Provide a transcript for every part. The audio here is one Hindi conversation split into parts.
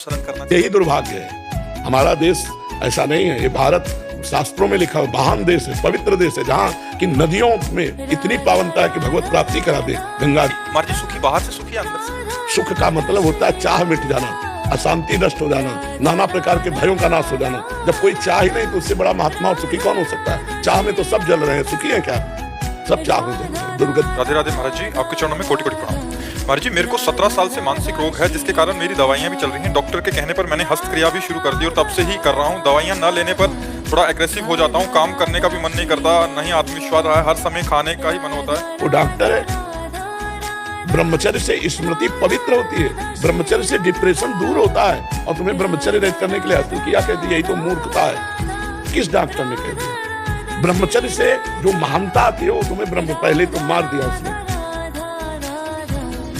अनुसरण करना। यही दुर्भाग्य है। हमारा देश ऐसा नहीं है। ये भारत शास्त्रों में लिखा हुआ महान देश है, पवित्र देश है, जहाँ की नदियों में इतनी पावनता है कि भगवत प्राप्ति करा दे। गंगा कुमार जी सुखी बाहर से सुखी अंदर से। सुख का मतलब होता है चाह मिट जाना, अशांति नष्ट हो जाना, नाना प्रकार के भयों का नाश हो जाना। जब कोई चाह ही नहीं तो उससे बड़ा महात्मा और सुखी कौन हो सकता है? चाह में तो सब जल रहे हैं, सुखी है क्या? सब चाह हो जाए। दुर्गत। राधे राधे महाराज जी, आपके चरणों में कोटि कोटि प्रणाम। महाराज जी, मेरे को 17 साल से मानसिक रोग है, जिसके कारण मेरी दवाइयां भी चल रही हैं। डॉक्टर के कहने पर मैंने हस्तक्रिया भी शुरू कर दी और तब से ही कर रहा हूं। दवाइयां न लेने पर थोड़ा एग्रेसिव हो जाता हूं, काम करने का भी मन नहीं करता, नहीं आत्मविश्वास रहा है, हर समय खाने का ही मन होता है। वो डॉक्टर है। ब्रह्मचर्य से स्मृति पवित्र होती है, ब्रह्मचर्य से डिप्रेशन दूर होता है, और तुम्हें ब्रह्मचर्य रहित करने के लिए हस्तक्रिया कह दी, यही तो मूर्खता है। किस डॉक्टर ने कह दिया? ब्रह्मचर्य से जो महानता आती है वो तुम्हें पहले तो मार दिया उसने।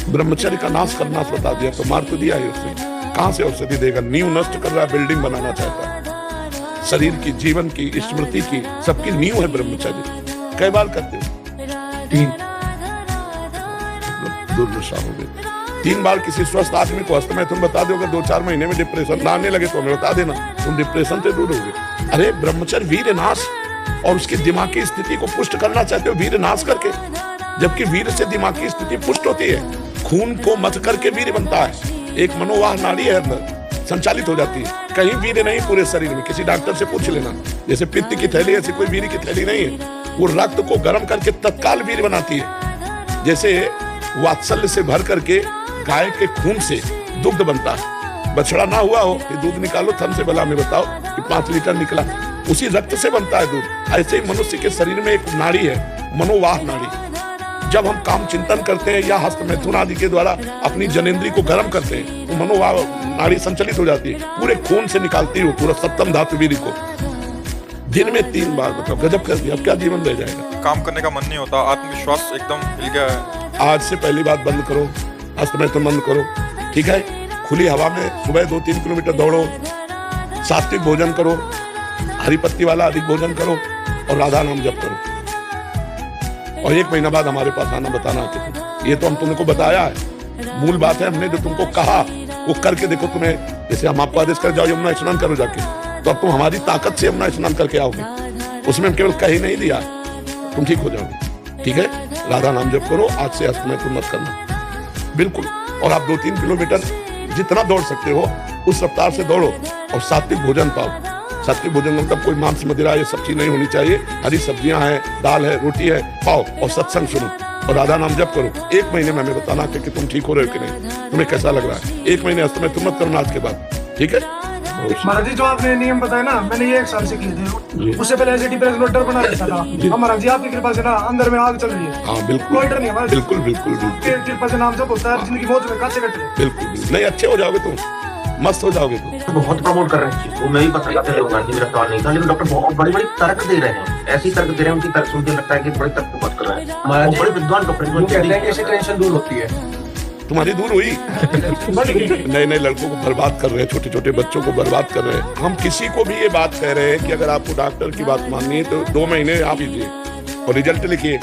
ब्रह्मचर्य का नाश करना बता दिया तो मार तो दिया ही उसने। कहां से औषधि देगा? नींव नष्ट कर रहा है, बिल्डिंग बनाना चाहता है। शरीर की, जीवन की, स्मृति की, सबकी नींव है ब्रह्मचर्य। कई बार करते हो? 3 दुर्दशा हो गई। 3 बार किसी स्वस्थ आदमी को हस्त में तुम बता दो, अगर 2-4 महीने में डिप्रेशन ना आने लगे तो हमें बता देना, तुम डिप्रेशन से दूर हो गए। अरे ब्रह्मचर्य वीर नाश और उसकी दिमागी स्थिति को पुष्ट करना चाहते हो वीर नाश करके, जबकि वीर से दिमागी स्थिति पुष्ट होती है। खून को मथ करके वीर बनता है। एक मनोवाह नाड़ी है अंदर, संचालित हो जाती है। कहीं वीर नहीं पूरे शरीर में, किसी डॉक्टर से पूछ लेना। जैसे पित्त की थैली, ऐसी कोई वीर की थैली नहीं है। वो रक्त को गर्म करके तत्काल वीर बनाती है। जैसे वात्सल्य से भर करके गाय के खून से दुग्ध बनता है। बछड़ा ना हुआ हो कि दूध निकालो थन से, भला में बताओ कि 5 लीटर निकला, उसी रक्त से बनता है दूध। ऐसे ही मनुष्य के शरीर में एक नाड़ी है, मनोवाह नाड़ी। जब हम काम चिंतन करते हैं या हस्त मैथुन आदि के द्वारा अपनी जनेंद्री को गर्म करते हैं तो मनोवाह नाड़ी संचालित हो जाती है, पूरे खून से निकालती है पूरा सप्तम धातु वीर्य को। दिन में 3 बार, बताओ गजब कर दिया। अब क्या जीवन रह जाएगा? काम करने का मन नहीं होता, आत्मविश्वास एकदम हिल गया है। आज से पहली बात बंद करो, हस्त मैथुन बंद करो, ठीक है? खुली हवा में सुबह 2-3 किलोमीटर दौड़ो, सात्विक भोजन करो, हरी पत्ती वाला अधिक भोजन करो और राधा नाम जप करो। और 1 महीना बाद हमारे पास आना, बताना कि ये तो हम तुमको बताया है। मूल बात है, हमने जो तुमको कहा वो करके देखो। तुम्हें जैसे हम आपको आदेश कर जाओ यमुना स्नान करो जाके, तो अब तुम हमारी ताकत से यमुना स्नान करके आओगे। उसमें हम केवल कह ही नहीं दिया, तुम ठीक हो जाओगे। ठीक है? राधा नाम जप करो, आज से हस्त मैथुन मत करना, बिल्कुल। और आप 2-3 किलोमीटर जितना दौड़ सकते हो उस रफ्तार से दौड़ो और सात्विक भोजन पाओ। सात्विक भोजन मतलब कोई मांस मदिरा ये सब चीज नहीं होनी चाहिए। हरी सब्जियां हैं, दाल है, रोटी है, पाओ और सत्संग सुनो और राधा नाम जप करो। 1 महीने में हमें बताना कि तुम ठीक हो रहे हो कि नहीं, तुम्हें कैसा लग रहा है। 1 महीने हस्त मैथुन मत करना आज के बाद, ठीक है? महाराज जी, जो आपने नियम बताया ना, मैंने ये 1 साल से किए थे। उससे पहले ऐसे डिप्रेशन और डर बना रहता था। महाराज जी आपकी कृपा से ना अंदर में आग चल रही है। हाँ बिल्कुल, कोई डर नहीं है। बिल्कुल बिल्कुल बिल्कुल कृपा से नाम जप होता है, जिंदगी बहुत काचे कट रही है। बिल्कुल नहीं, अच्छे हो जाओगे तुम, मस्त हो जाओगे तुम। बहुत प्रमोट कर रहे हैं चीज, वो मैं भी पता करते लोग हैं, मेरा सवाल नहीं था, लेकिन डॉक्टर बहुत बड़ी बड़ी तर्क दे रहे हैं। ऐसी तर्क दे रहे हैं, उनकी तर्क सुन के लगता है कि बड़े तर्क बात कर रहे हैं। महाराज बड़े विद्वान डॉक्टर कहते हैं कि ऐसी टेंशन दूर होती है। तुम्हारी दूर हुई? नए नए लड़कों को बर्बाद कर रहे हैं, छोटे छोटे बच्चों को बर्बाद कर रहे हैं। हम किसी को भी ये बात कह रहे हैं कि अगर आपको डॉक्टर की बात माननी है तो 2 महीने आप लीजिए और रिजल्ट लिखिए,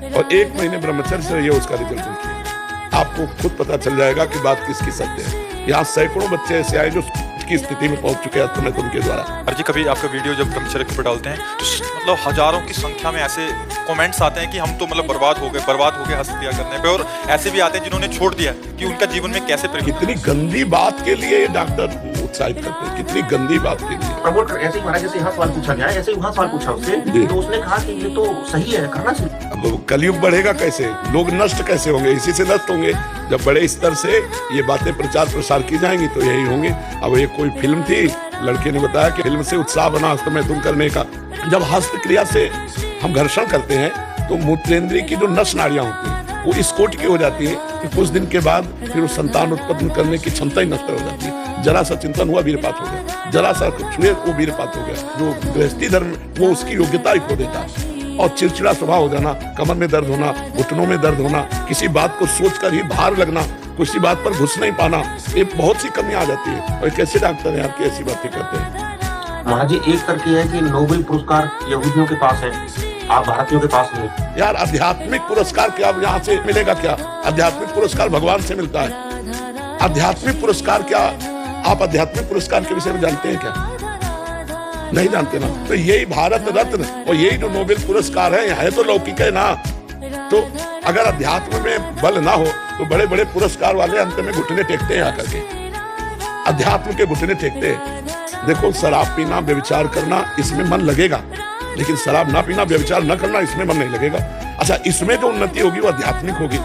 और 1 महीने ब्रह्मचर्य से रहिए, उसका रिजल्ट लिखिए। आपको खुद पता चल जाएगा कि बात किसकी सत्य है। यहाँ सैकड़ों बच्चे ऐसे आए जो की स्थिति में पहुंच चुके हैं उनके द्वारा। हर जी, कभी आपका वीडियो जब ब्रह्मचर्य पे डालते हैं तो मतलब हजारों की संख्या में ऐसे कमेंट्स आते हैं कि हम तो मतलब बर्बाद हो गए हस्तक्रिया करने पे, और ऐसे भी आते हैं जिन्होंने छोड़ दिया कि उनका जीवन में कैसे कितनी गंदी बात के लिए ये डॉक्टर उत्साहित करते हैं, कितनी गंदी बात के लिए प्रमोट कर। ऐसे ही महाराज जैसे यहाँ सवाल पूछा गया, ऐसे ही वहाँ सवाल पूछा उससे, तो उसने कहा कि ये तो सही है, करना चाहिए। अब कलयुग बढ़ेगा कैसे, लोग नष्ट कैसे होंगे? इसी से नष्ट होंगे। जब बड़े स्तर से ये बातें प्रचार प्रसार की जाएंगी तो यही होंगे। अब ये कोई फिल्म थी, लड़के ने बताया कि फिल्म से उत्साह बना हस्त मैथुन करने का। जब हस्तक्रिया से हम घर्षण करते हैं तो मूत्रेंद्रिय की जो नस नाड़ियां होती हैं वो इस कोट की हो जाती है कि कुछ दिन के बाद फिर वो संतान उत्पन्न करने की क्षमता ही नष्ट हो जाती है। जरा सा चिंतन हुआ वीरपात हो गया, जरा सा छुए वो वीरपात हो गया। जो गृहस्थी धर्म वो उसकी योग्यता ही खो देता है। और चिड़चिड़ा स्वभाव हो जाना, कमर में दर्द होना, घुटनों में दर्द होना, किसी बात को सोचकर ही भार लगना, किसी बात पर घुस नहीं पाना, ये बहुत सी कमियां आ जाती है। और कैसे डॉक्टर हैं आपकी ऐसी बातें करते हैं? महाराज जी, एक तर्क ये है कि नोबेल पुरस्कार यहूदियों के पास है, आप भारतीयों के पास नहीं। यार आध्यात्मिक पुरस्कार क्या यहाँ से मिलेगा? क्या आध्यात्मिक पुरस्कार भगवान से मिलता है? आध्यात्मिक पुरस्कार क्या आप आध्यात्मिक पुरस्कार के विषय में जानते हैं क्या? नहीं जानते ना। तो यही भारत रत्न और यही जो नोबेल पुरस्कार है तो लौकिक है ना। तो अगर अध्यात्म में बल ना हो तो बड़े बड़े पुरस्कार वाले अंत में घुटने टेकते हैं आकर के, अध्यात्म के घुटने टेकते हैं। देखो, शराब पीना, व्यभिचार करना, इसमें मन लगेगा, लेकिन शराब ना पीना, व्यभिचार न करना, इसमें मन नहीं लगेगा। अच्छा, इसमें जो उन्नति होगी वो आध्यात्मिक होगी,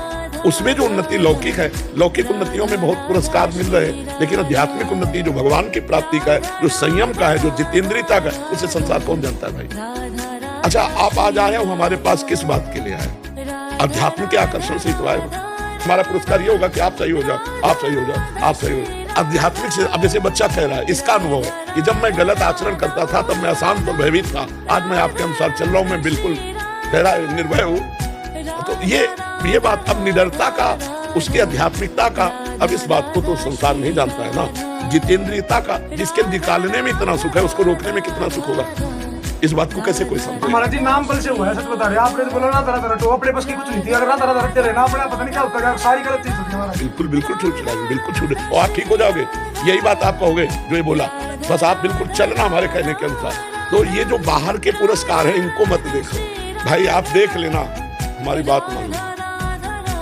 उसमें जो उन्नति लौकिक है, लौकिक उन्नतियों में बहुत पुरस्कार मिल रहे हैं, लेकिन आध्यात्मिक उन्नति जो भगवान की प्राप्ति का है, जो संयम का है, जो जितेंद्रियता का है, उसे संसार कौन जानता है भाई? अच्छा, आप आज आए हो हमारे पास किस बात के लिए आए? अध्यात्म के आकर्षण से तो आए हो। हमारा पुरस्कार ये होगा कि आप सही हो जाओ, आप सही हो जाओ, आप सही हो जाओ। आध्यात्मिक से, अब जैसे बच्चा कह रहा है, इसका अनुभव है कि जब मैं गलत आचरण करता था तब मैं अशांत और भयभीत था, आज मैं आपके अनुसार चल रहा हूं, मैं बिल्कुल कह रहा है निर्भय हूं। तो ये बात अब निडरता का, उसकी आध्यात्मिकता का, अब इस बात को तो संसार नहीं जानता है ना। जितेंद्रियता का, जिसके निकालने में इतना सुख है उसको रोकने में कितना सुख होगा, इस बात को कैसे कोई समझे? हमारा जी नाम बल से हुआ है, सच बता रहे हैं। आपने तो बोला ना तरह तरह तो अपने पास की कुछ नहीं थी, अगर ना तरह तरह चले ना अपने, पता नहीं क्या होता है, सारी गलत चीज होती है हमारा। बिल्कुल छूट चुका, बिल्कुल छूट, और आप ठीक हो जाओगे। यही बात आप कहोगे जो ये बोला, बस आप बिल्कुल चलना हमारे कहने के अनुसार। तो ये जो बाहर के पुरस्कार है इनको मत देखो भाई, आप देख लेना, हमारी बात मान लो।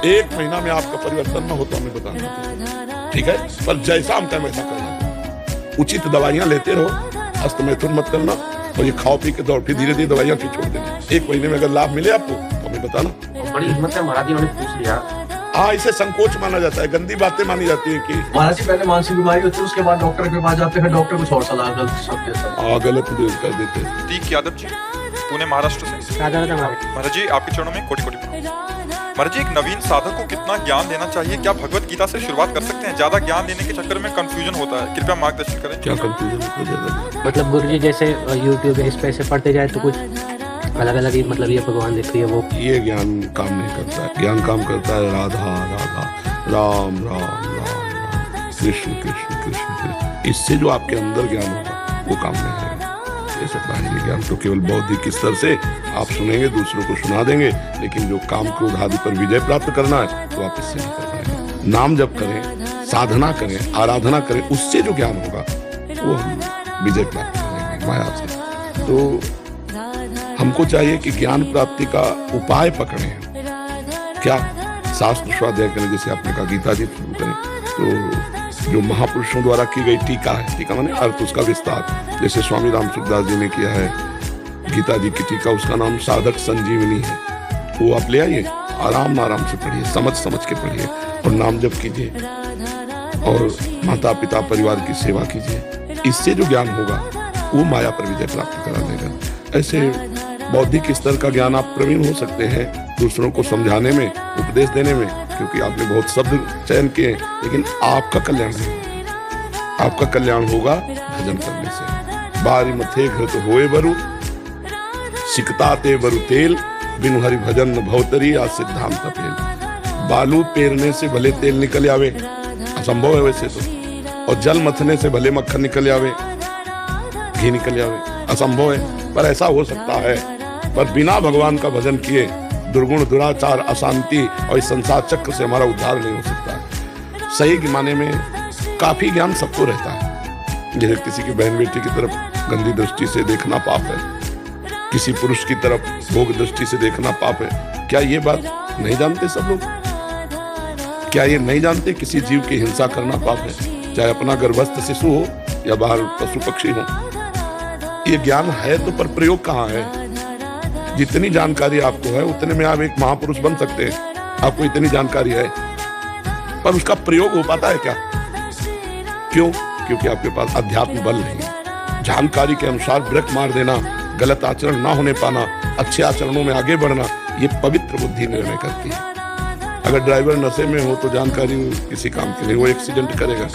1 महीना में आपका परिवर्तन न हो तो हमें बताना, ठीक है? पर जैसा हम कहें वैसा करना। उचित दवाइयां लेते रहो, हस्तमैथुन मत करना, और ये खाओ पी के दौड़, फिर धीरे धीरे दवाइयां फिर छोड़ देना। 1 महीने में अगर लाभ मिले आपको तो हमें बताना। बड़ी हिम्मत है महाराज जी, उन्होंने पूछ लिया। हाँ, इसे संकोच माना जाता है, गंदी बातें मानी जाती है कि महाराज जी पहले मानसिक बीमारी होती है, उसके बाद डॉक्टर के पास जाते हैं, डॉक्टर कुछ और सलाह गलत कर देते हैं। प्रतीक यादव जी, पुणे महाराष्ट्र से। महाराज जी, आपके चरणों में कोटि कोटि प्रणाम। महाराज जी, एक नवीन साधक को कितना ज्ञान देना चाहिए? क्या भगवत गीता से शुरुआत कर सकते हैं? ज्यादा ज्ञान देने के चक्कर में कंफ्यूजन होता है, कृपया मार्गदर्शन करें। क्या कंफ्यूजन होता है? मतलब गुरु जी जैसे यूट्यूब इस पे से पढ़ते जाए तो कुछ अलग अलग ही, मतलब ये भगवान देखिए वो, ये ज्ञान काम नहीं करता है। ज्ञान काम करता है राधा राधा, राम राम राम राम, कृष्ण कृष्ण कृष्ण कृष्ण। इससे जो आपके अंदर ज्ञान होगा वो काम नहीं है। ये सब बाहरी ज्ञान तो केवल बौद्धिक स्तर से आप सुनेंगे, दूसरों को सुना देंगे, लेकिन जो काम क्रोध आदि पर विजय प्राप्त करना है तो आप इससे नहीं कर पाएंगे। नाम जप करें, साधना करें, आराधना करें, उससे जो ज्ञान होगा वो हम विजय प्राप्त करेंगे माया से। तो हमको चाहिए कि ज्ञान प्राप्ति का उपाय पकड़ें। क्या? शास्त्र स्वाध्याय करें, जैसे आपने कहा गीता जी शुरू करें, तो जो महापुरुषों द्वारा की गई टीका है, टीका माने अर्थ, उसका विस्तार, जैसे स्वामी राम सुखदास जी ने किया है गीता जी की टीका, उसका नाम साधक संजीवनी है। वो आप ले आइए, आराम से पढ़िए, समझ के पढ़िए, और नाम जप कीजिए, और माता पिता परिवार की सेवा कीजिए। इससे जो ज्ञान होगा वो माया पर विजय प्राप्त करा देगा। ऐसे बौद्धिक स्तर का ज्ञान आप प्रवीण हो सकते हैं दूसरों को समझाने में, उपदेश देने में, क्योंकि आपने बहुत शब्द चयन किए, लेकिन आपका कल्याण नहीं, आपका कल्याण होगा भजन करने से। बारी मथे घृत होए बरु, सिकताते बरु तेल, बिनु हरि भजन न भवतरी, आ सिद्धांत पेल। बालू पेरने से भले तेल निकल आवे, असंभव है वैसे तो, और जल मथने से भले मक्खन निकल आवे, घी निकल आवे, असंभव है, पर ऐसा हो सकता है। पर बिना भगवान का भजन किए दुर्गुण, दुराचार, अशांति और इस संसार चक्र से हमारा उद्धार नहीं हो सकता। सही माने में काफी ज्ञान सबको रहता है। जैसे किसी की बहन बेटी की तरफ गंदी दृष्टि से देखना पाप है, किसी पुरुष की तरफ भोग दृष्टि से देखना पाप है। क्या ये बात नहीं जानते सब लोग? क्या ये नहीं जानते किसी जीव की हिंसा करना पाप है, चाहे अपना गर्भस्थ शिशु हो या बाहर पशु पक्षी हो? ये ज्ञान है तो, पर प्रयोग कहाँ है? जितनी जानकारी आपको है उतने में आप एक महापुरुष बन सकते हैं। आपको इतनी जानकारी है, पर उसका प्रयोग हो पाता है क्या? क्यों? क्योंकि आपके पास अध्यात्म बल नहीं है। जानकारी के अनुसार ब्रेक मार देना, गलत आचरण ना होने पाना, अच्छे आचरणों में आगे बढ़ना, ये पवित्र बुद्धि निर्णय करती है। अगर ड्राइवर नशे में हो तो जानकारी किसी काम की नहीं, वो एक्सीडेंट करेगा।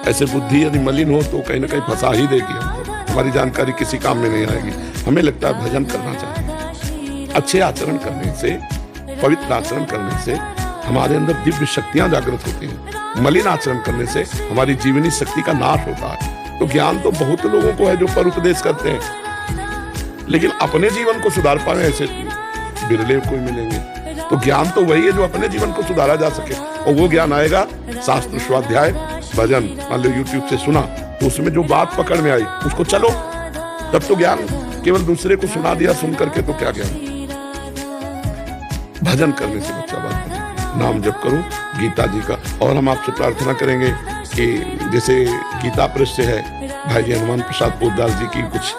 ऐसे बुद्धि यदि मलिन हो तो कहीं ना कहीं फंसा ही देगी हमको, हमारी जानकारी किसी काम में नहीं आएगी। हमें लगता है भजन करना चाहिए। अच्छे आचरण करने से, पवित्र आचरण करने से हमारे अंदर दिव्य शक्तियां जागृत होती हैं। मलिन आचरण करने से हमारी जीवनी शक्ति का नाश होता है। तो ज्ञान तो बहुत लोगों को है जो पर उपदेश करते हैं, लेकिन अपने जीवन को सुधार पाए ऐसे बिरले कोई मिलेंगे। तो ज्ञान तो वही है जो अपने जीवन को सुधारा जा सके, और वो ज्ञान आएगा शास्त्र स्वाध्याय, भजन मान लो यूट्यूब से सुना, तो उसमें जो बात पकड़ में आई उसको चलो, तब तो ज्ञान। केवल दूसरे को सुना दिया सुन करके तो क्या ज्ञान। भजन करने से बच्चा बात करेगा, नाम जप करो गीता जी का। और हम आपसे प्रार्थना करेंगे कि जैसे गीता प्रेस से है भाई जी हनुमान प्रसाद पोद्दार जी की कुछ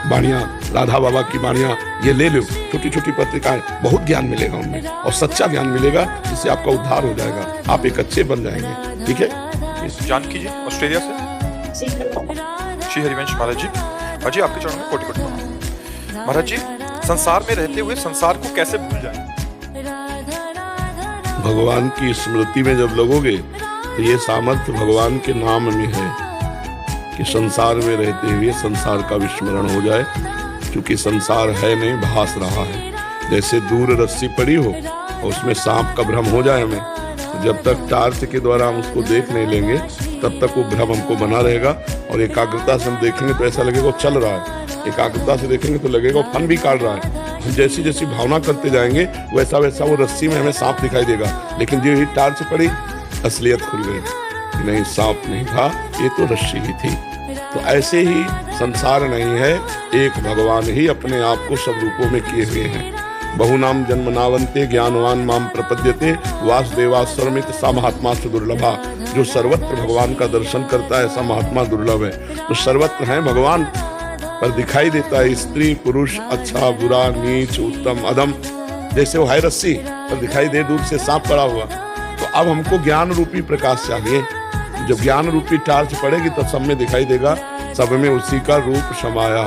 वाणियां, राधा बाबा की वाणियां, ये ले लो, छोटी छोटी पत्रिकाएं, बहुत ज्ञान मिलेगा उनमें और सच्चा ज्ञान मिलेगा, जिससे आपका उद्धार हो जाएगा, आप एक अच्छे बन जाएंगे। ठीक है। जानकी जी ऑस्ट्रेलिया से। श्री हरिवंश महाराज जी, हाजी आपके चरणों में कोटि कोटि प्रणाम। महाराज जी, संसार में रहते हुए संसार को कैसे भूल जाएं? भगवान की स्मृति में जब लगोगे तो ये सामर्थ्य भगवान के नाम में है कि संसार में रहते हुए संसार का विस्मरण हो जाए, क्योंकि संसार है नहीं, भास रहा है। जैसे दूर रस्सी पड़ी हो और उसमें सांप का भ्रम हो जाए हमें, तो जब तक टार्च के द्वारा हम उसको देख नहीं लेंगे तब तक वो भ्रम हमको बना रहेगा। और एकाग्रता से हम देखेंगे तो ऐसा लगेगा वो चल रहा है, एकाग्रता से देखेंगे तो लगेगा वो फन भी काट रहा है। हम जैसी जैसी भावना करते जाएंगे वैसा वैसा वो रस्सी में हमें सांप दिखाई देगा, लेकिन जो ही टार्च पड़ी असलियत खुल गई, नहीं सांप नहीं था, ये तो रस्सी ही थी। तो ऐसे ही संसार नहीं है, एक भगवान ही अपने आप को सब रूपों में किए हुए हैं। बहुनाम जन्म नावंते ज्ञानवान माम प्रपद्यते वासुदेवास्वरमित सा महात्मा सुदुर्लभा। जो सर्वत्र भगवान का दर्शन करता है ऐसा महात्मा दुर्लभ है। तो सर्वत्र है भगवान, पर दिखाई देता है स्त्री पुरुष, अच्छा बुरा, नीच उत्तम अधम। जैसे वो है रस्सी पर दिखाई दे दूर से सांप पड़ा हुआ। तो अब हमको ज्ञान रूपी प्रकाश चाहिए। जब ज्ञान रूपी टार्च पड़ेगी तब सब में दिखाई देगा, सब में उसी का रूप समाया।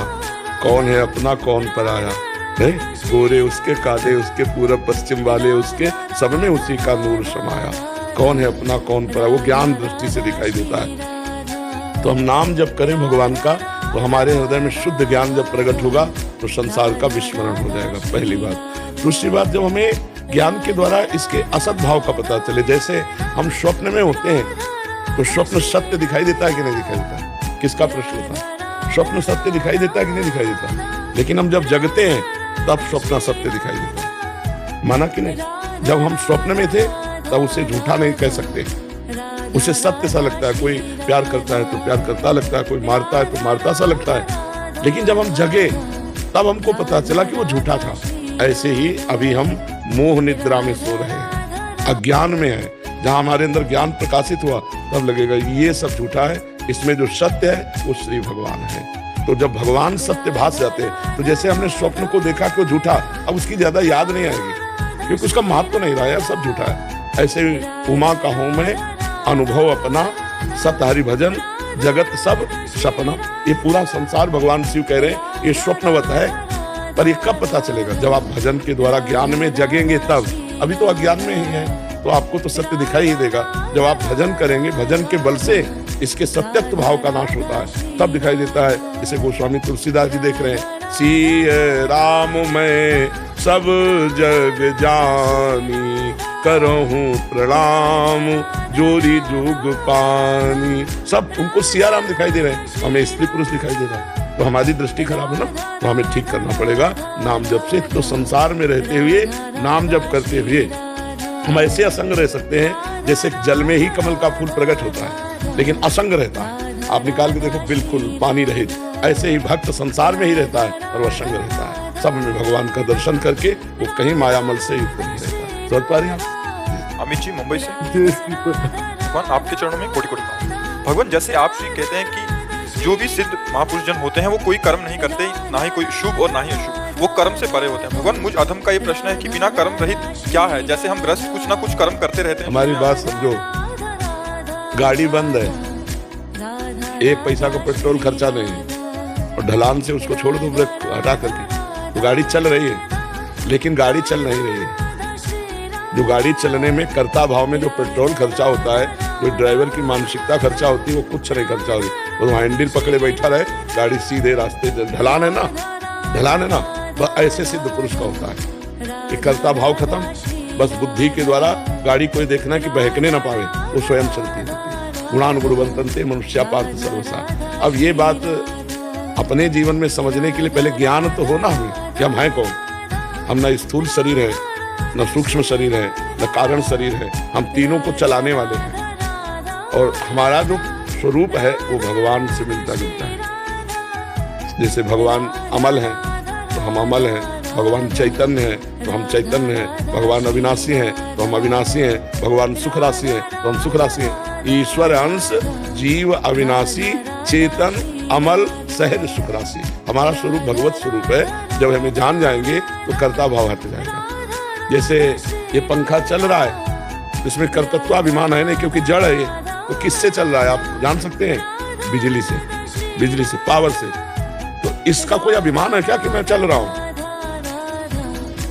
कौन है अपना कौन पराया, है गोरे उसके काले उसके पूरब पश्चिम वाले उसके, सब में उसी का नूर समाया। कौन है अपना कौन पराया, वो ज्ञान दृष्टि से दिखाई देता है। तो हम नाम जब करें भगवान का तो हमारे हृदय में शुद्ध ज्ञान जब प्रकट होगा तो संसार का विस्मरण हो जाएगा, पहली बात। दूसरी बात, जब हमें ज्ञान के द्वारा इसके असत भाव का पता चले, जैसे हम स्वप्न में होते हैं तो स्वप्न सत्य दिखाई देता है कि नहीं दिखाई देता, किसका प्रश्न होता है? स्वप्न सत्य दिखाई देता है कि नहीं दिखाई देता? लेकिन हम जब जगते हैं तब स्वप्न सत्य दिखाई देता है, माना कि नहीं? जब हम स्वप्न में थे तब उसे झूठा नहीं कह सकते, उसे सत्य सा लगता है। कोई प्यार करता है तो प्यार करता लगता है, कोई मारता है तो मारता सा लगता है। लेकिन जब हम जगे तब हमको पता चला कि वो झूठा था। ऐसे ही अभी हम मोह निद्रा में सो रहे हैं, अज्ञान में है। जहां हमारे अंदर ज्ञान प्रकाशित हुआ तब लगेगा ये सब झूठा है, इसमें जो सत्य है वो श्री भगवान है। तो जब भगवान सत्य भास जाते हैं तो जैसे हमने स्वप्न को देखा कि वो झूठा, अब उसकी ज्यादा याद नहीं आएगी क्योंकि उसका महत्व नहीं रहा, यार सब झूठा है। ऐसे उमा का हूं मैं अनुभव अपना, सत हरि भजन जगत सब सपना। ये पूरा संसार भगवान शिव कह रहे हैं ये स्वप्नवत है, पर ये कब पता चलेगा? जब आप भजन के द्वारा ज्ञान में जगेंगे तब। अभी तो अज्ञान में ही है, तो आपको तो सत्य दिखाई ही देगा। जब आप भजन करेंगे, भजन के बल से इसके सत्यत्व भाव का नाश होता है, तब दिखाई देता है। इसे गोस्वामी तुलसीदास जी देख रहे हैं, सिय राम मैं सब जग जानी, करहूं प्रणाम जोरी जुग पानी। सब उनको सिया राम दिखाई दे रहे हैं, हमें स्त्री पुरुष दिखाई दे रहा है। तो हमारी दृष्टि खराब है ना, तो हमें ठीक करना पड़ेगा नाम जप से। तो संसार में रहते हुए नाम जप करते हुए हम ऐसे असंग रह सकते हैं जैसे जल में ही कमल का फूल प्रकट होता है लेकिन असंग रहता है। आप निकाल के देखो बिल्कुल पानी रहित। ऐसे ही भक्त संसार में ही रहता है और वह असंग रहता है। सब में भगवान का दर्शन करके वो कहीं मायामल से युक्त नहीं रहता। समझ पा रहे हैं? अमित जी मुंबई से। भगवान आपके चरणों में कोटि कोटि प्रणाम। भगवान जैसे आप श्री कहते हैं कि जो भी सिद्ध महापुरुष जन होते हैं वो कोई कर्म नहीं करते, ना ही कोई शुभ और ना ही अशुभ, वो कर्म से परे होते हैं। भगवान मुझ अधम का ये प्रश्न है कि बिना कर्म रहित क्या है? जैसे हम ग्रस्त कुछ ना कुछ कर्म करते रहते हैं। हमारी बात समझो, गाड़ी बंद है, एक पैसा का पेट्रोल खर्चा नहीं है और ढलान से उसको छोड़ दो ब्रेक हटा करके, तो गाड़ी चल रही है। लेकिन गाड़ी चल नहीं रही है। जो गाड़ी चलने में कर्ता भाव में जो पेट्रोल खर्चा होता है, कोई ड्राइवर की मानसिकता खर्चा होती है, वो कुछ नहीं खर्चा होती। वो हैंडल पकड़े बैठा रहे, गाड़ी सीधे रास्ते, ढलान है ना, ढलान है ना, बस ऐसे सिद्ध पुरुष का होता है कि कर्ता भाव खत्म। बस बुद्धि के द्वारा गाड़ी कोई देखना कि बहकने ना पावे, वो स्वयं चलती रहती है। गुणान गुणवंतन्ते मनुष्या पार्थ सर्वसा। अब ये बात अपने जीवन में समझने के लिए पहले ज्ञान तो होना हमें कि हम हैं कौन। हम न स्थूल शरीर है, न सूक्ष्म शरीर है, न कारण शरीर है, हम तीनों को चलाने वाले हैं। और हमारा जो स्वरूप है वो भगवान से मिलता जुलता है। जैसे भगवान अमल हैं तो हम अमल हैं, भगवान चैतन्य है तो हम चैतन्य हैं, भगवान अविनाशी हैं तो हम अविनाशी हैं, भगवान सुख राशि हैं तो हम सुख राशि हैं। ईश्वर अंश, जीव अविनाशी, चेतन, अमल, सहज सुख राशि। हमारा स्वरूप भगवत स्वरूप है। जब हमें जान जाएंगे तो कर्ता भाव हट जाएगा। जैसे ये पंखा चल रहा है, इसमें कर्तृत्वाभिमान है नहीं, क्योंकि जड़ है ये, तो किससे चल रहा है आप जान सकते हैं? बिजली से, पावर से। तो इसका कोई अभिमान है क्या कि मैं चल रहा हूं?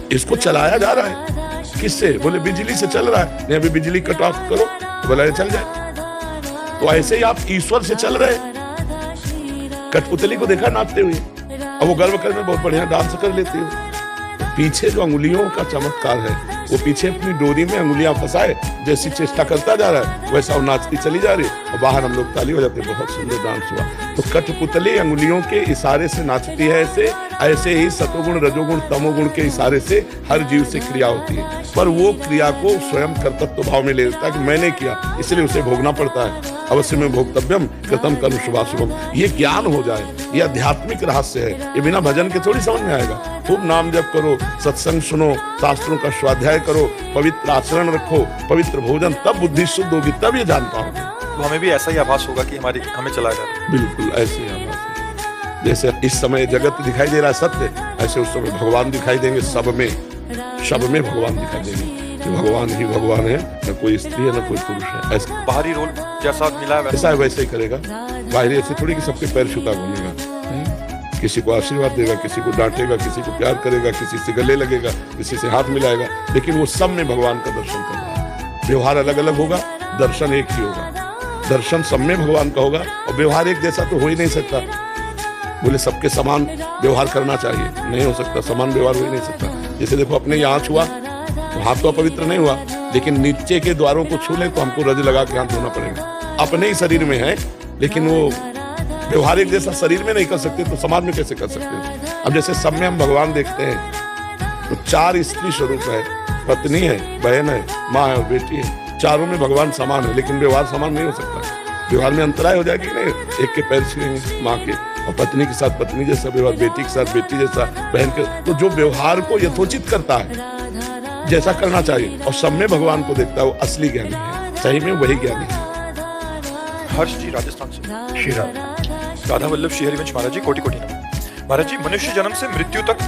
इसको चलाया जा रहा है किससे? बोले बिजली से चल रहा है। नहीं, अभी बिजली कट ऑफ करो तो बोला ये चल जाए। तो ऐसे ही आप ईश्वर से चल रहे। कठपुतली को देखा नाचते हुए, अब वो गर्व कर में बहुत बढ़िया डांस कर लेती है। पीछे जो अंगुलियों का चमत्कार है, वो पीछे अपनी डोरी में अंगुलियां फंसाए, जैसी चेष्टा करता जा रहा है वैसा वो नाचती चली जा रही है, और बाहर हम लोग ताली हो जाते, बहुत सुंदर डांस हुआ। तो कठपुतली अंगुलियों के इशारे से नाचती है। ऐसे ही सतोगुण, रजोगुण, तमोगुण के इशारे से हर जीव से क्रिया होती है, पर वो क्रिया को स्वयं कर्तृत्व भाव में ले लेता है कि मैंने किया, इसलिए उसे भोगना पड़ता है। अवश्य में भोक्तव्यम कृतम कर्म शुभाशुभम। ये ज्ञान हो जाए, ये आध्यात्मिक रहस्य है। ये बिना भजन के थोड़ी समझ में आएगा। खूब नाम जप करो, सत्संग सुनो, शास्त्रों का स्वाध्याय करो, पवित्र आचरण रखो, पवित्र भोजन, तब बुद्धि शुद्ध होगी, तब ये जान पाओगे। तो हमें भी ऐसा ही आभास होगा कि हमें चलाया जा रहा है। बिल्कुल ऐसे ही आभास है। जैसे इस समय जगत दिखाई दे रहा है सत्य, ऐसे उस समय भगवान दिखाई देंगे। सब में भगवान दिखाई देंगे कि भगवान ही भगवान है, न कोई स्त्री है न कोई पुरुष है। ऐसे बाहरी रोल जैसा मिला है ऐसा है वैसे ही करेगा। बाहरी ऐसे थोड़ी कि सबके पैर छूता घूमेगा, किसी को आशीर्वाद देगा, किसी को डांटेगा, किसी को प्यार करेगा, किसी से गले लगेगा, किसी से हाथ मिलाएगा, लेकिन वो सब में भगवान का दर्शन कर रहा है। व्यवहार अलग अलग होगा, दर्शन एक ही होगा। दर्शन सब में भगवान का होगा, और व्यवहार एक जैसा तो हो ही नहीं सकता। बोले सबके समान व्यवहार करना चाहिए, नहीं हो सकता, समान व्यवहार हो ही नहीं सकता। जैसे देखो अपने यहाँ छुआ तो हाथ तो अपवित्र नहीं हुआ, लेकिन नीचे के द्वारों को छू ले तो हमको रज लगा के हाथ धोना पड़ेगा। अपने ही शरीर में है, लेकिन वो व्यवहारिक जैसा शरीर में नहीं कर सकते तो समाज में कैसे कर सकते हैं? अब जैसे सब में हम भगवान देखते हैं तो 4 स्त्री स्वरूप है, पत्नी है, बहन है, माँ है और बेटी है। चारों में भगवान समान है, लेकिन व्यवहार समान नहीं हो सकता। व्यवहार में अंतराय हो जाएगी नहीं। एक के पैर छुएंगे माँ के, और पत्नी के साथ पत्नी जैसा व्यवहार, बेटी के साथ बेटी जैसा, बहन के। तो जो व्यवहार को यथोचित करता है, जैसा करना चाहिए, और सब में भगवान को देखता है, वो असली ज्ञानी है, सही में वही ज्ञानी है। हर्ष जी राजस्थान से। श्री राधा वल्लभ श्री हरिवंश महाराज जी, कोटि कोटि नमः। महाराज जी, मनुष्य जन्म से मृत्यु तक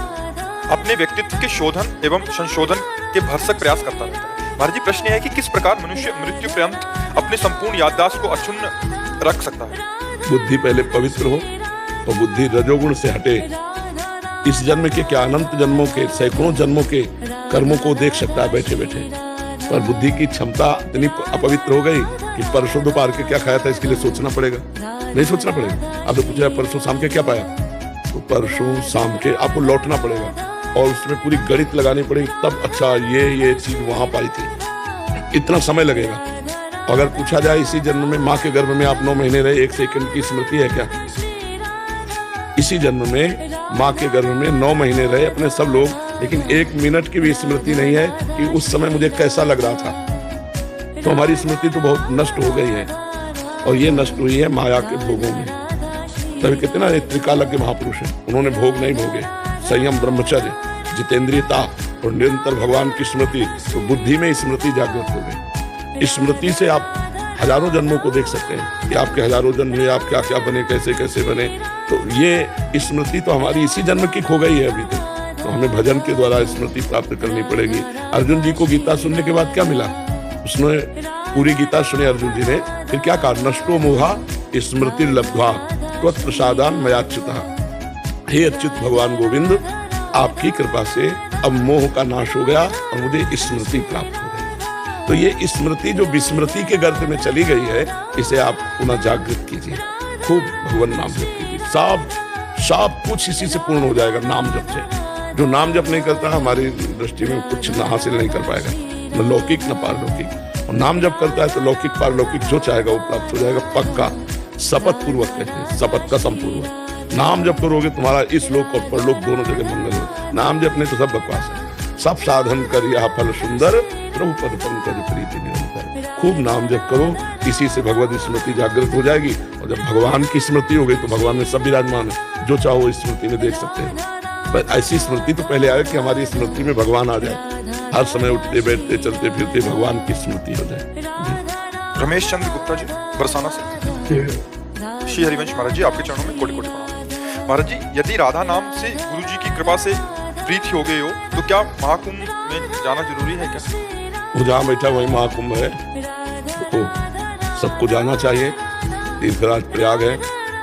अपने व्यक्तित्व के शोधन एवं संशोधन के भरसक प्रयास करता रहता है। महाराज जी, प्रश्न है कि किस प्रकार मनुष्य मृत्यु पर्यंत अपने संपूर्ण याददाश्त को अक्षुण्ण रख सकता है? बुद्धि पहले पवित्र हो और बुद्धि रजोगुण से हटे। इस जन्म के क्या, अनंत जन्मों के, सैकड़ों जन्मों के कर्मों को देख सकता है बैठे बैठे, पर बुद्धि की क्षमता इतनी अपवित्र हो गई कि परसों दोपहर के क्या खाया था इसके लिए सोचना पड़ेगा। नहीं सोचना पड़ेगा। अब तो पूछा परसों शाम के क्या पाया, तो परसों शाम के आपको लौटना पड़ेगा और उसमें पूरी गणित लगानी पड़ेगी, तब अच्छा ये चीज वहां पाई थी। इतना समय लगेगा। अगर पूछा जाए इसी जन्म में माँ के गर्भ में आप 9 महीने रहे, 1 सेकंड की स्मृति है क्या? इसी जन्म में माँ के गर्भ में 9 महीने रहे अपने सब लोग, लेकिन 1 मिनट की भी स्मृति नहीं है कि उस समय मुझे कैसा लग रहा था। तो हमारी स्मृति तो बहुत नष्ट हो गई है, और ये नष्ट हुई है माया के भोगों में। तभी कहते ना त्रिकालज्ञ महापुरुष है, उन्होंने भोग नहीं भोगे। संयम, ब्रह्मचर्य, जितेंद्रियता और निरंतर भगवान की स्मृति, तो बुद्धि में स्मृति जागृत हो गई। इस स्मृति से आप हजारों जन्मों को देख सकते हैं कि आपके हजारों जन्म हुए, आप क्या क्या बने, कैसे कैसे बने। तो ये स्मृति तो हमारी इसी जन्म की खो गई है अभी तक। तो हमें भजन के द्वारा स्मृति प्राप्त करनी पड़ेगी। अर्जुन जी को गीता सुनने के बाद क्या मिला? उसने पूरी गीता सुनी अर्जुन जी ने, फिर क्या कहा? नष्टो मोहा स्मृति लब्ध्वा त्वत् प्रसादान मयाच्युतः। हे अच्युत भगवान गोविंद, आपकी कृपा से अब मोह का नाश हो गया और मुझे स्मृति प्राप्त हो गई। तो ये स्मृति जो विस्मृति के गर्त में चली गई है, इसे आप पुनः जागृत कीजिए। खूब भगवान नाम जप कीजिए। सब कुछ इसी से पूर्ण हो जाएगा, नाम जप से। जो नाम जप नहीं करता हमारी दृष्टि में कुछ हासिल नहीं कर पाएगा, न लौकिक न पारलौकिक। और नाम जप करता है तो लौकिक पारलौकिक जो चाहेगा वो प्राप्त हो जाएगा, पक्का। शपथ पूर्वक कहते हैं, शपथ कसम पूर्वक। नाम जप करोगे तुम्हारा इस लोक और परलोक दोनों जगह मंगल हो। नाम जप नहीं तो सब बकवास है। सब साधन कर यह फल सुंदर, प्रभु पद पंकज प्रीति निरंतर। खूब नाम जप करो, इसी से भगवत स्मृति जागृत हो जाएगी। और जब भगवान की स्मृति हो गई तो भगवान में सब विराजमान है, जो चाहो इस स्मृति में देख सकते हैं। पर ऐसी स्मृति तो पहले आए कि हमारी स्मृति में भगवान आ जाए, हर समय उठते बैठते चलते फिरते भगवान की स्मृति हो जाए। रमेश चंद्र गुप्ता जी, बरसाना से। श्री हरिवंश महाराज जी, आपके चरणों में कोटि कोटि प्रणाम। महाराज जी, यदि राधा नाम से गुरु जी की कृपा से प्रीति हो गई हो तो क्या महाकुंभ में जाना जरूरी है क्या? वो जहाँ बैठा वही महाकुंभ है, तो सबको जाना चाहिए। तीर्थराज प्रयाग है,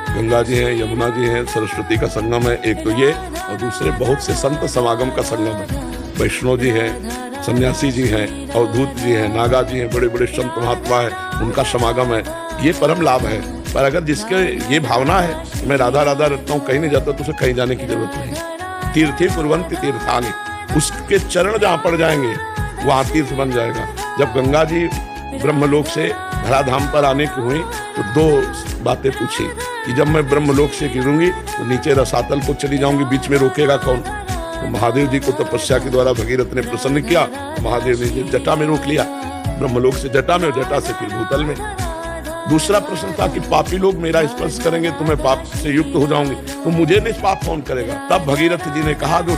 गंगा जी हैं, यमुना जी हैं, सरस्वती का संगम है, एक तो ये, और दूसरे बहुत से संत समागम का संगम है। वैष्णव जी हैं, सन्यासी जी हैं, अवधूत जी हैं, नागा जी हैं, बड़े बड़े संत महात्मा है, उनका समागम है। ये परम लाभ है। पर अगर जिसके ये भावना है कि मैं राधा राधा रखता हूँ, कहीं नहीं जाता, तो उसे कहीं जाने की जरूरत नहीं। तीर्थी कुर्वन्ति तीर्थानि, उसके चरण जहाँ पड़ जाएंगे वहाँ तीर्थ बन जाएगा। जब गंगा जी ब्रह्मलोक से धराधाम पर आने की हुई तो दो बातें पूछी कि जब मैं ब्रह्मलोक से गिरूंगी तो नीचे रसातल को चली जाऊंगी, बीच में रोकेगा कौन? तो महादेव जी को तपस्या के द्वारा भगीरथ ने प्रसन्न किया, तो महादेव ने जटा में रोक लिया, ब्रह्मलोक से जटा में, जटा से फिर भूतल में। दूसरा प्रश्न था कि पापी लोग मेरा स्पर्श करेंगे तो मैं पाप से युक्त हो जाऊंगी, तो मुझे निष्पाप कौन करेगा? तब भगीरथ जी ने कहा जो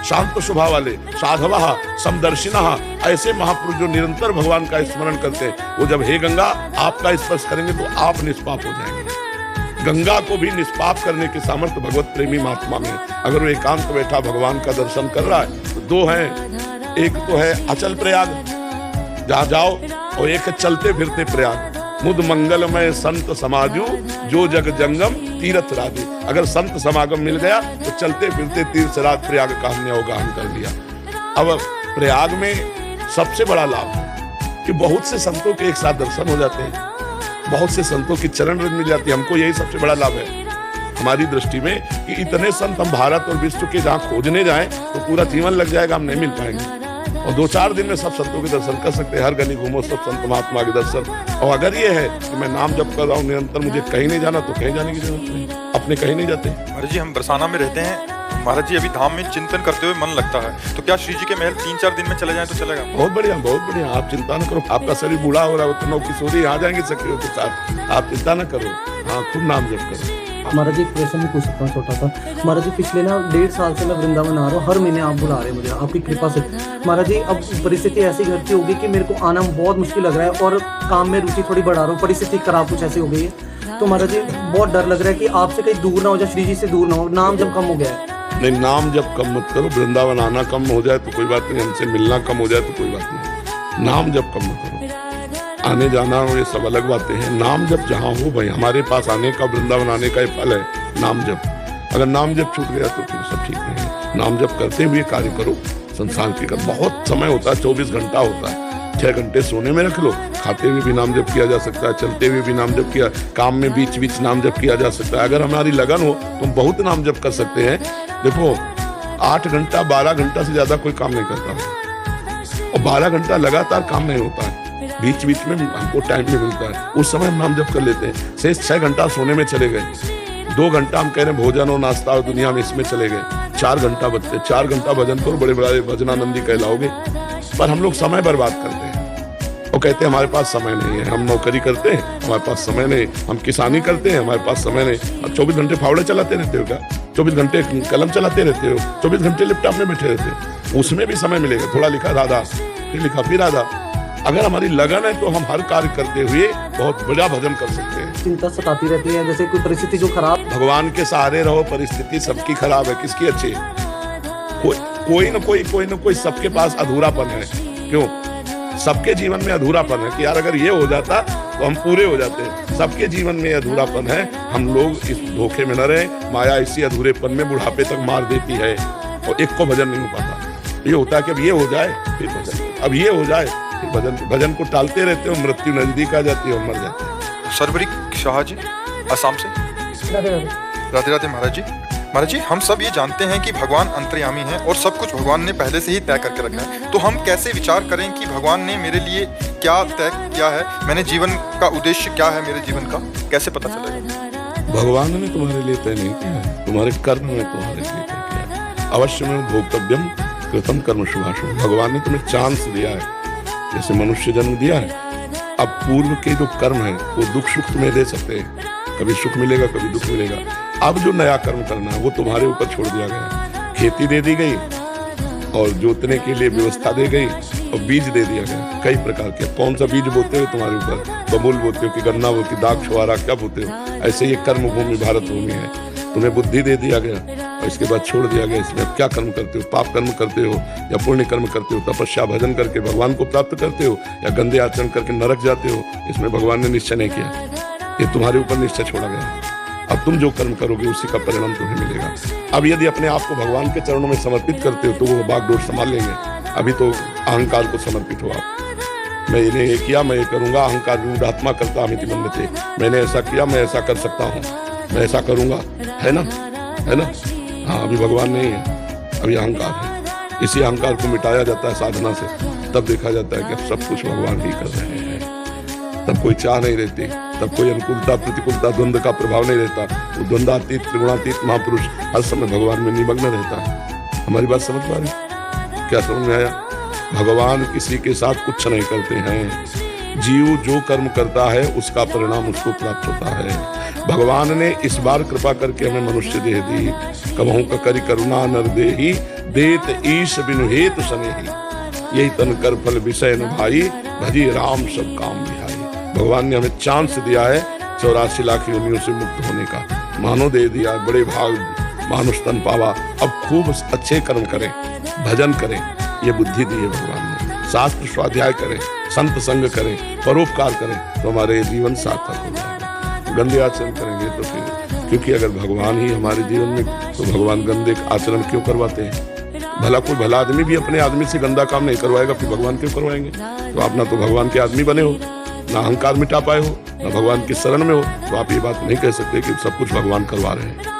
शांत स्वभाव वाले, साधवा समदर्शिना, ऐसे महापुरुष जो निरंतर भगवान का स्मरण करते हैं, वो जब हे गंगा आपका स्पर्श करेंगे तो आप निष्पाप हो जाएंगे। गंगा को भी निष्पाप करने की सामर्थ्य भगवत प्रेमी महात्मा में। अगर वो एकांत बैठा भगवान का दर्शन कर रहा है तो दो हैं, एक तो है अचल प्रयाग जहाँ जाओ, और एक है चलते फिरते प्रयाग। मुद मंगलमय संत समाजू, जो जग जंगम तीर्थ राजू। अगर संत समागम मिल गया तो चलते फिरते तीर्थ राज प्रयाग का हमने अवगाहन कर लिया। अब प्रयाग में सबसे बड़ा लाभ है कि बहुत से संतों के एक साथ दर्शन हो जाते हैं, बहुत से संतों की चरण रज मिल जाती है। हमको यही सबसे बड़ा लाभ है हमारी दृष्टि में कि इतने संत हम भारत और विश्व के जहाँ खोजने जाएं तो पूरा जीवन लग जाएगा, हम नहीं मिल पाएंगे। और 2-4 दिन में सब संतों के दर्शन कर सकते हैं, हर गली घूमो सब संत महात्मा के दर्शन। और अगर ये है कि मैं नाम जप कर रहा हूँ निरंतर, मुझे कहीं नहीं जाना, तो कहीं जाने की जरूरत नहीं, अपने कहीं नहीं जाते। महाराज जी, हम बरसाना में रहते हैं, महाराज जी अभी धाम में चिंतन करते हुए मन लगता है, तो क्या श्री जी के महल 3-4 दिन में चले जाएं तो चलेगा? बहुत बढ़िया, बहुत बढ़िया, आप चिंता न करो। आपका शरीर बूढ़ा हो रहा है, तो नौ किशोरी आ जाएंगे सखियों के साथ, आप चिंता न करो। हाँ, खूब नाम जप करो। महाराज जी, प्रश्न भी पूछ सकता हूँ छोटा सा। महाराज जी, पिछले 1.5 साल से मैं वृंदावन आ रहा हूँ, हर महीने आप बुला रहे हैं मुझे, आपकी कृपा से। महाराज जी, अब परिस्थिति ऐसी घर की होगी कि मेरे को आना बहुत मुश्किल लग रहा है, और काम में रुचि थोड़ी बढ़ा रहा हूँ, परिस्थिति खराब कुछ ऐसी हो गई है। तो महाराज जी, बहुत डर लग रहा है कि आपसे कहीं दूर ना हो जाए, श्री जी से दूर ना हो, नाम जब कम हो गया है। नहीं, नाम जब कम मत करो। वृंदावन आना कम हो जाए तो कोई बात नहीं, हमसे मिलना कम हो जाए तो कोई बात नहीं, नाम जब कम मत करो। आने जाना ये सब अलग बातें हैं, नाम जब जहाँ हो भाई, हमारे पास आने का, वृंदावन आने का ये फल है नाम जप। अगर नाम जप छूट गया तो फिर सब ठीक नहीं है। नाम जप करते हुए कार्य करो। संसार की बहुत समय होता है, 24 घंटा होता है, 6 घंटे सोने में रख लो, खाते हुए भी नाम जप किया जा सकता है, चलते हुए भी नाम जप किया, काम में बीच बीच नाम जप किया जा सकता है। अगर हमारी लगन हो तो हम बहुत नाम जप कर सकते हैं। देखो, 8 घंटा 12 घंटा से ज्यादा कोई काम नहीं करता, और 12 घंटा लगातार काम नहीं होता है, बीच बीच में हमको टाइम नहीं मिलता है, उस समय हम नाम जप कर लेते हैं। से 6 घंटा सोने में चले गए, 2 घंटा हम कह रहे हैं भोजन और नाश्ता और दुनिया में इसमें चले गए, 4 घंटा बचते, 4 घंटा भजन करो, बड़े बड़े भजनानंदी कहलाओगे। पर हम लोग समय बर्बाद करते हैं और कहते हैं हमारे पास समय नहीं है। हम नौकरी करते हैं, हमारे पास समय नहीं, हम किसानी करते हैं, हमारे पास समय नहीं। अब 24 घंटे फावड़े चलाते रहते हो क्या? 24 घंटे कलम चलाते रहते हो, 24 घंटे लैपटॉप में बैठे रहते हो, उसमें भी समय मिलेगा। थोड़ा लिखा राधा, फिर लिखा फिर राधा। अगर हमारी लगन है तो हम हर कार्य करते हुए बहुत बड़ा भजन कर सकते हैं। चिंता सताती रहती है, जैसे कोई परिस्थिति जो खराब। भगवान के सहारे रहो, परिस्थिति सबकी खराब है, किसकी अच्छी है? कोई न कोई सबके पास अधूरापन है। क्यों? सबके जीवन में अधूरापन है कि यार अगर ये हो जाता तो हम पूरे हो जाते। सबके जीवन में अधूरापन है, हम लोग इस धोखे में न रहे। माया इसी अधूरेपन में बुढ़ापे तक मार देती है और एक को भजन नहीं हो पाता। ये होता है कि अब ये हो जाए फिर भजन, अब ये हो जाए फिर भजन को टालते रहते हो, मृत्यु नजदीक आ जाती है और मर जाते हैं। सरवरी शाह जी, असम से। राधे राधे महाराज जी। महाराज जी, हम सब ये जानते हैं कि भगवान अंतर्यामी हैं और सब कुछ भगवान ने पहले से ही तय करके रखा है, तो हम कैसे विचार करें कि भगवान ने मेरे लिए क्या तय किया है, मैंने जीवन का उद्देश्य क्या है, मेरे जीवन का कैसे पता चलेगा? भगवान ने तुम्हारे लिए तय नहीं किया, तुम्हारे कर्म में तुम्हारे लिए तय किया। अवश्य में भोक्तव्यम कृतम कर्म शुभाशुभ। भगवान ने तुम्हें चांस दिया है, जैसे मनुष्य जन्म दिया है। अब पूर्व के जो कर्म है वो दुख सुख तुम्हें दे सकते हैं, कभी सुख मिलेगा कभी दुख मिलेगा। अब जो नया कर्म करना है वो तुम्हारे ऊपर छोड़ दिया गया। खेती दे दी गई और जोतने के लिए व्यवस्था दे गई और बीज दे दिया गया कई प्रकार के। कौन सा बीज बोते हो तुम्हारे ऊपर, बबूल बोते हो कि गन्ना बोते हो, दाग छुआरा क्या बोते हो। ऐसे ये कर्म भूमि भारत भूमि है, तुम्हें बुद्धि दे दिया गया और इसके बाद छोड़ दिया गया। इसमें अब क्या कर्म करते हो, पाप कर्म करते हो या पुण्य कर्म करते हो, तपस्या भजन करके भगवान को प्राप्त करते हो या गंदे आचरण करके नरक जाते हो। इसमें भगवान ने निश्चय नहीं किया, ये तुम्हारे ऊपर निश्चय छोड़ा गया। अब तुम जो कर्म करोगे उसी का परिणाम तुम्हें मिलेगा। अब यदि अपने आप को भगवान के चरणों में समर्पित करते हो तो वो बागडोर संभाल लेंगे। अभी तो अहंकार को समर्पित हो आप। मैंने ये किया, मैं ये करूंगा, अहंकार रूढ़ात्मा करता अमिति मन्यते। मैंने ऐसा किया, मैं ऐसा कर सकता हूँ, मैं ऐसा करूंगा, है ना, है ना। हाँ, अभी भगवान नहीं है, अभी अहंकार है। इसी अहंकार को मिटाया जाता है साधना से, तब देखा जाता है कि सब कुछ भगवान ही कर रहे हैं। तब कोई चाह नहीं रहती, तब कोई अनुकूलता प्रतिकूलता द्वंद्व का प्रभाव नहीं रहता। वो द्वंद्वातीत त्रिगुणातीत महापुरुष हर समय भगवान में निमग्न रहता है। हमारी बात समझ पा रहे, क्या समझ में आया? भगवान किसी के साथ कुछ नहीं करते हैं। जीव जो कर्म करता है उसका परिणाम उसको प्राप्त होता है। भगवान ने इस बार कृपा करके हमें मनुष्य देह दी। कबहू का करी करुणा नर देही, देत ईश बिनु हेतु सनेही। यही तन कर फल विषय न भाई, भजी राम सब काम बिहाई। भगवान ने हमें चांस दिया है 84 लाख योनियों से मुक्त होने का। मानो दे दिया, बड़े भाग मानुष तन पावा। अब खूब अच्छे कर्म करें, भजन करें, ये बुद्धि दी है भगवान ने। शास्त्र स्वाध्याय करें, संत संग करें, परोपकार करें तो हमारे जीवन सार्थक हो जाएगा। गंदे आचरण करेंगे तो फिर, क्योंकि अगर भगवान ही हमारे जीवन में, तो भगवान गंदे आचरण क्यों करवाते हैं? भला कोई भला आदमी भी अपने आदमी से गंदा काम नहीं करवाएगा, फिर भगवान क्यों करवाएंगे? तो आप ना तो भगवान के आदमी बने हो, ना अहंकार मिटा पाए हो, ना भगवान की शरण में हो, तो आप ये बात नहीं कह सकते कि सब कुछ भगवान करवा रहे हैं।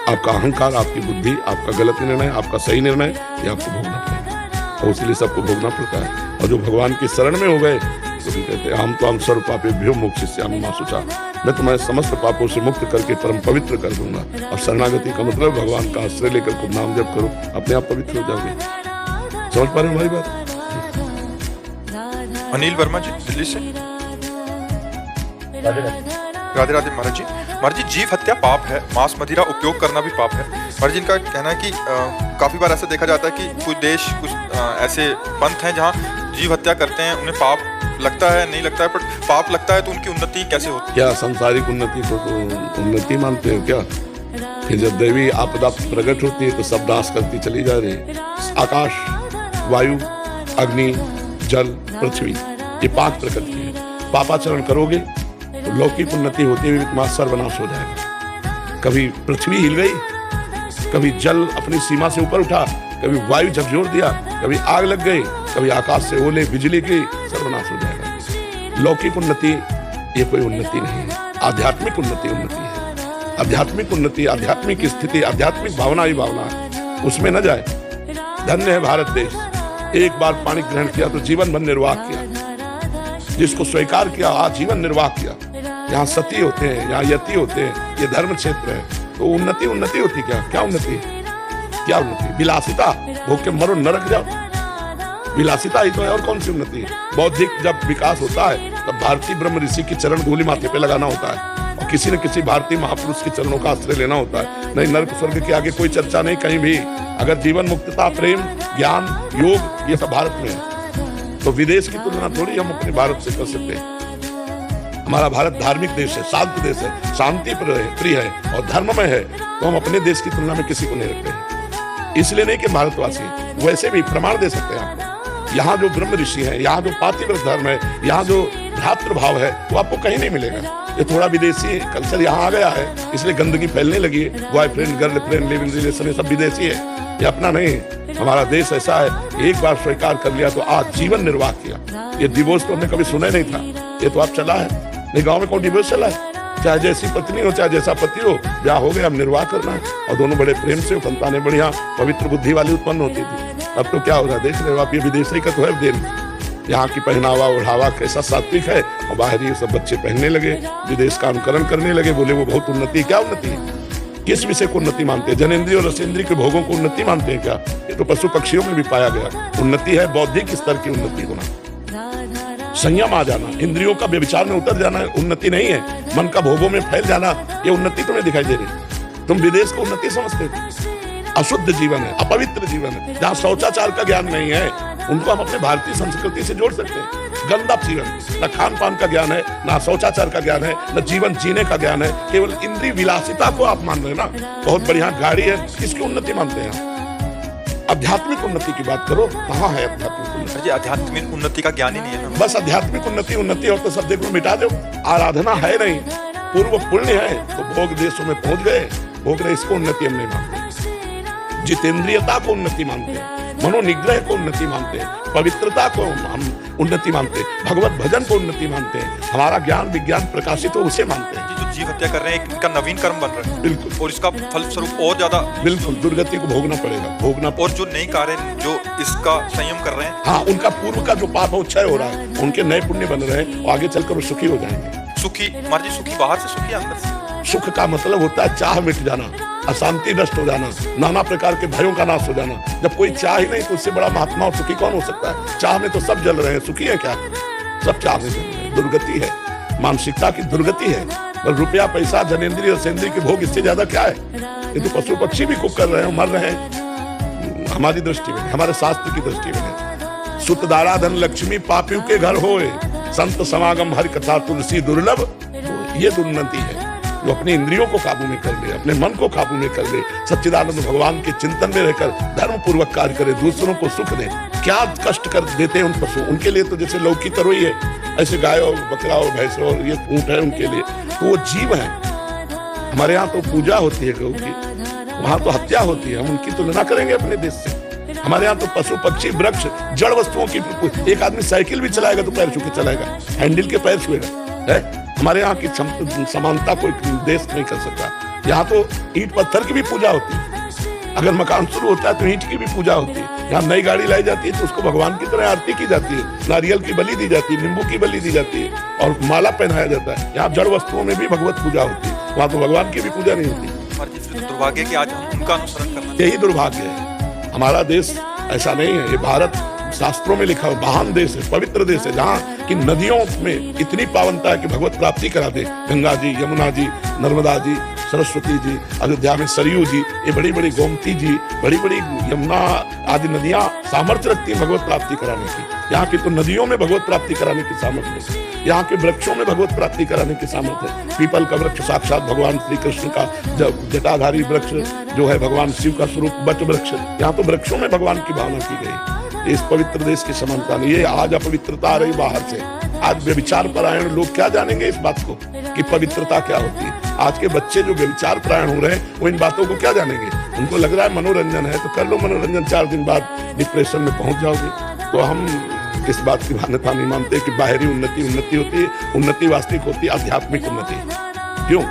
आपका अहंकार, आपकी बुद्धि, आपका गलत निर्णय, आपका सही निर्णय, ये आपको भोगना पड़ेगा और इसलिए सबको भोगना पड़ता है। और जो भगवान की शरण में हो गए तो भी कहते हैं हम तो हम सर्व पापेभ्यो मोक्षयिष्यामि मा शुचा। मैं तुम्हें समस्त पापों से मुक्त करके परम पवित्र कर दूंगा। और शरणागति का मतलब भगवान का आश्रय लेकर खूब नाम जप करो, अपने आप पवित्र हो जाओगे। समझ पा रहे हो हमारी बात? अनिल वर्मा जी दिल्ली से। राधे राधे महाराज जी। महाराज जी, जीव हत्या पाप है, मांस मदिरा उपयोग करना भी पाप है। महाराज जी, इनका कहना है कि काफी बार ऐसा देखा जाता है कि कुछ देश, कुछ ऐसे पंथ हैं जहाँ जीव हत्या करते हैं, उन्हें पाप लगता है, नहीं लगता है, पर पाप लगता है तो उनकी उन्नति कैसे होती है? क्या सांसारिक उन्नति को तो उन्नति मानते हो क्या? फिर जब दैवी आपदा प्रकट होती है तो सब नाश करती चली जा रही है। आकाश, वायु, अग्नि, जल, पृथ्वी, ये 5 प्रकृति है। पापाचरण करोगे तो लौकिक उन्नति होती हुई तुम्हारा सर्वनाश हो जाएगा। कभी पृथ्वी हिल गई, कभी जल अपनी सीमा से ऊपर उठा, कभी वायु झकझोर दिया, कभी आग लग गई, कभी आकाश से ओले बिजली की, सर्वनाश हो जाएगा। लौकिक उन्नति ये कोई उन्नति नहीं है, आध्यात्मिक उन्नति है। आध्यात्मिक उन्नति, आध्यात्मिक स्थिति, आध्यात्मिक भावना ही भावना है, उसमें न जाए। धन्य है भारत देश, एक बार पानी ग्रहण किया तो जीवन भर निर्वाह किया, जिसको स्वीकार किया आजीवन निर्वाह किया। यहाँ सती होते हैं, यहाँ यति होते हैं, ये धर्म क्षेत्र है, तो उन्नति उन्नति होती क्या? क्या उन्नति है? क्या उन्नति? विलासिता, भोग के मरो नरक जाओ, विलासिता ही तो है, और कौन सी उन्नति है? बौद्धिक जब विकास होता है तब भारतीय ब्रह्म ऋषि की चरण धूलि माथे पे लगाना होता है और किसी न किसी भारतीय महापुरुष के चरणों का आश्रय लेना होता है। नहीं, नरक स्वर्ग के आगे कोई चर्चा नहीं कहीं भी। अगर जीवन मुक्तता, प्रेम, ज्ञान, योग, ये सब भारत में है, तो विदेश की तुलना थोड़ी हम अपने भारत से कर सकते हैं। हमारा भारत धार्मिक देश है, शांत देश है, शांति प्रिय है और धर्ममय है, तो हम अपने देश की तुलना में किसी को नहीं रखते हैं। इसलिए नहीं कि भारतवासी, वैसे भी प्रमाण दे सकते हैं आपको। यहाँ जो ब्रह्म ऋषि है, यहाँ जो पातिव्रत धर्म है, यहाँ जो भ्रातृभाव है, वो आपको कहीं नहीं मिलेगा। ये थोड़ा विदेशी कल्चर यहाँ आ गया है, इसलिए गंदगी फैलने लगी है। बॉयफ्रेंड, गर्लफ्रेंड, लिविंग रिलेशन, ये सब विदेशी है, ये अपना नहीं है। हमारा देश ऐसा है, एक बार स्वीकार कर लिया तो आज जीवन निर्वाह किया। ये डिवोर्स तो हमने कभी सुना नहीं था, ये तो आप चला है। नहीं, गाँव में कौन डिवोर्स चला है? चाहे जैसी पत्नी हो, चाहे जैसा पति हो, ब्याह हो गया, अब निर्वाह करना है और दोनों बड़े प्रेम से, संतानें बढ़िया पवित्र बुद्धि वाली उत्पन्न होती थी। अब तो क्या हो रहा है देख रहे हो आप, ये विदेशी का तो है देन। यहाँ की पहनावा ओढ़ावा कैसा सात्विक है और बाहरी सब बच्चे पहनने लगे, विदेश का अनुकरण करने लगे, बोले वो बहुत उन्नति। क्या उन्नति है? किस विषय को उन्नति मानते हैं? जनेंद्रिय और रसेंद्रिय के भोगों को उन्नति मानते हैं क्या? ये तो पशु पक्षियों में भी पाया गया। उन्नति है बौद्धिक स्तर की उन्नति होना, संयम आ जाना, इंद्रियों का व्यभिचार में उतर जाना उन्नति नहीं है। मन का भोगों में फैल जाना, ये उन्नति तुम्हें दिखाई दे रही। तुम विदेश को उन्नति समझते हो? अशुद्ध जीवन है, अपवित्र जीवन है, जहाँ शौचाचार का ज्ञान नहीं है, उनको हम अपने भारतीय संस्कृति से जोड़ सकते हैं। गंदा जीवन, न खान पान का ज्ञान है, न शौचाचार का ज्ञान है, न जीवन जीने का ज्ञान है, केवल इंद्रिय विलासिता को आप मान रहे हैं ना। बहुत बढ़िया गाड़ी है, किसकी उन्नति मानते हैं? आध्यात्मिक उन्नति की बात करो, कहाँ है आध्यात्मिक उन्नति? आध्यात्मिक उन्नति का ज्ञान ही नहीं है ना। बस आध्यात्मिक उन्नति और तो सब देखो मिटा दो। आराधना है नहीं, पूर्व पुण्य है तो भोग देशों में पहुंच गए, भोग रहे, इसको उन्नति हम नहीं मानते। जितेंद्रियता को उन्नति मानते हैं, मनोनिग्रह को उन्नति मानते हैं, पवित्रता को हम उन्नति मानते हैं, भगवत भजन को उन्नति मानते हैं, हमारा ज्ञान विज्ञान प्रकाशित हो उसे मानते हैं। जो जीव हत्या कर रहे हैं इनका नवीन कर्म बन रहा है, बिल्कुल, और इसका फल स्वरूप और ज्यादा बिल्कुल दुर्गति को भोगना पड़ेगा। और जो नए कार्य जो इसका संयम कर रहे हैं, हाँ, उनका पूर्व का जो पाप है क्षय हो रहा है, उनके नए पुण्य बन रहे हैं और आगे चलकर वो सुखी हो जाएंगे। सुखी महाराज जी, सुखी बाहर से, सुखी अंदर से। सुख का मतलब होता है चाह मिट जाना, अशांति नष्ट हो जाना, नाना प्रकार के भयों का नाश हो जाना। जब कोई चाह ही नहीं तो उससे बड़ा महात्मा और सुखी कौन हो सकता है? चाह में तो सब जल रहे हैं, सुखी है क्या? सब चाह में जल रहे हैं। दुर्गति है, मानसिकता की दुर्गति है। पर रुपया पैसा जनेंद्रिय और सेंद्रिय के भोग, इससे ज्यादा क्या है? ये तो पशु पक्षी भी कुक कर रहे हैं, मर रहे हैं। हमारी दृष्टि में, हमारे शास्त्र की दृष्टि में, सुत दारा धन लक्ष्मी पापियों के घर होए, संत समागम हरि कथा तुलसी दुर्लभ, ये दुर्नति है। जो अपने इंद्रियों को काबू में कर ले, अपने मन को काबू में कर ले, सच्चिदानंद भगवान के चिंतन में रहकर धर्म पूर्वक कार्य करे, दूसरों को सुख दे। क्या कष्ट कर देते हैं उन पशु, उनके लिए तो जैसे लौकी तरोई है, ऐसे गाय और बकरा और भैंस और ये ऊंट है उनके लिए, तो वो जीव है। हमारे यहाँ तो पूजा होती है गौ की, वहां तो हत्या होती है, हम उनकी तुलना करेंगे अपने देश से? हमारे यहाँ तो पशु पक्षी वृक्ष जड़ वस्तुओं की, एक आदमी साइकिल भी चलाएगा तो पैर छू के चलाएगा, हैंडल के पैर छुएगा है। हमारे यहाँ की समानता कोई देश नहीं कर सकता। यहाँ तो ईंट पत्थर की भी पूजा होती है, अगर मकान शुरू होता है तो ईंट की भी पूजा होती है। यहाँ नई गाड़ी लाई जाती है तो उसको भगवान की तरह आरती की जाती है, नारियल की बलि दी जाती है, नींबू की बलि दी जाती है और माला पहनाया जाता है। यहाँ जड़ वस्तुओं में भी भगवत पूजा होती है, वहाँ तो भगवान की भी पूजा नहीं होती। दुर्भाग्य कि आज हम उनका अनुसरण करना, यही दुर्भाग्य है। हमारा देश ऐसा नहीं है। ये भारत शास्त्रों में लिखा हुआ महान देश है, पवित्र देश है, जहाँ की नदियों में इतनी पावनता है कि भगवत प्राप्ति करा दे। गंगा जी, यमुना जी, नर्मदा जी, सरस्वती जी, अयोध्या में सरयू जी, ये बड़ी बड़ी गोमती जी, बड़ी बड़ी यमुना आदि नदियां सामर्थ्य रखती हैं भगवत प्राप्ति कराने की। यहाँ की तो नदियों में भगवत प्राप्ति कराने की सामर्थ्य है, यहाँ के वृक्षों में भगवत प्राप्ति कराने की सामर्थ्य है। पीपल का वृक्ष साक्षात भगवान श्री कृष्ण का जटाधारी वृक्ष जो है भगवान शिव का स्वरूप वट वृक्ष, यहाँ तो वृक्षों में भगवान की भावना की गई। इस पवित्र देश की समानता नहीं, ये आज अपवित्रता आ रही बाहर से। आज व्यभिचार परायण लोग क्या जानेंगे इस बात को कि पवित्रता क्या होती है? आज के बच्चे जो व्यभिचार परायण हो रहे हैं वो इन बातों को क्या जानेंगे? उनको लग रहा है मनोरंजन है तो कर लो मनोरंजन, 4 दिन बाद डिप्रेशन में पहुंच जाओगे। तो हम इस बात की मान्यता नहीं मानते कि बाहरी उन्नति होती है। उन्नति वास्तविक होती है आध्यात्मिक उन्नति। क्यों?